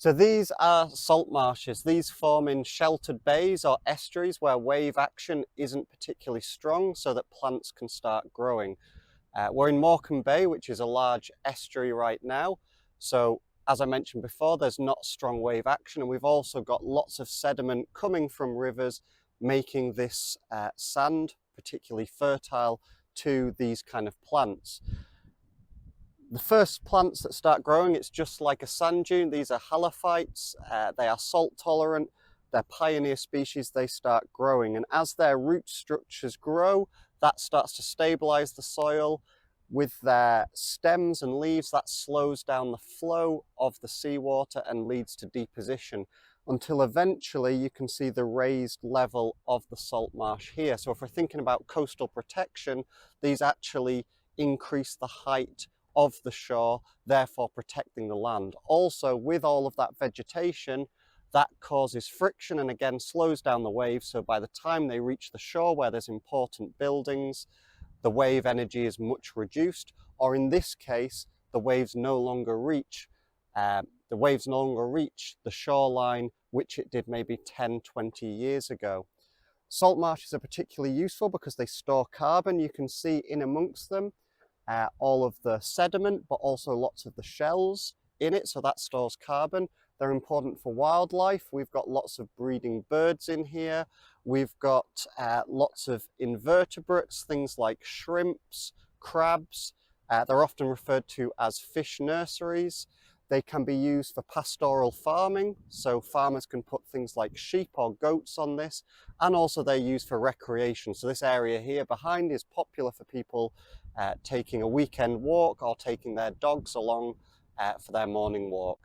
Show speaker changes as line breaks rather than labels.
So these are salt marshes. These form in sheltered bays or estuaries where wave action isn't particularly strong so that plants can start growing. We're in Morecambe Bay, which is a large estuary right now. So as I mentioned before, there's not strong wave action, and we've also got lots of sediment coming from rivers, making this sand particularly fertile to these kind of plants. The first plants that start growing, it's just like a sand dune. These are halophytes. They are salt tolerant. They're pioneer species. They start growing, and as their root structures grow, that starts to stabilize the soil. With their stems and leaves, that slows down the flow of the seawater and leads to deposition, until eventually you can see the raised level of the salt marsh here. So if we're thinking about coastal protection, these actually increase the height of the shore, therefore protecting the land. Also, with all of that vegetation, that causes friction and again slows down the waves, so by the time they reach the shore where there's important buildings, the wave energy is much reduced, or in this case, the waves no longer reach the shoreline, which it did maybe 10, 20 years ago. Salt marshes are particularly useful because they store carbon. You can see in amongst them all of the sediment, but also lots of the shells in it, so that stores carbon. They're important for wildlife. We've got lots of breeding birds in here. We've got lots of invertebrates, things like shrimps, crabs. They're often referred to as fish nurseries. They can be used for pastoral farming, so farmers can put things like sheep or goats on this, and also they're used for recreation. So this area here behind is popular for people taking a weekend walk or taking their dogs along for their morning walk.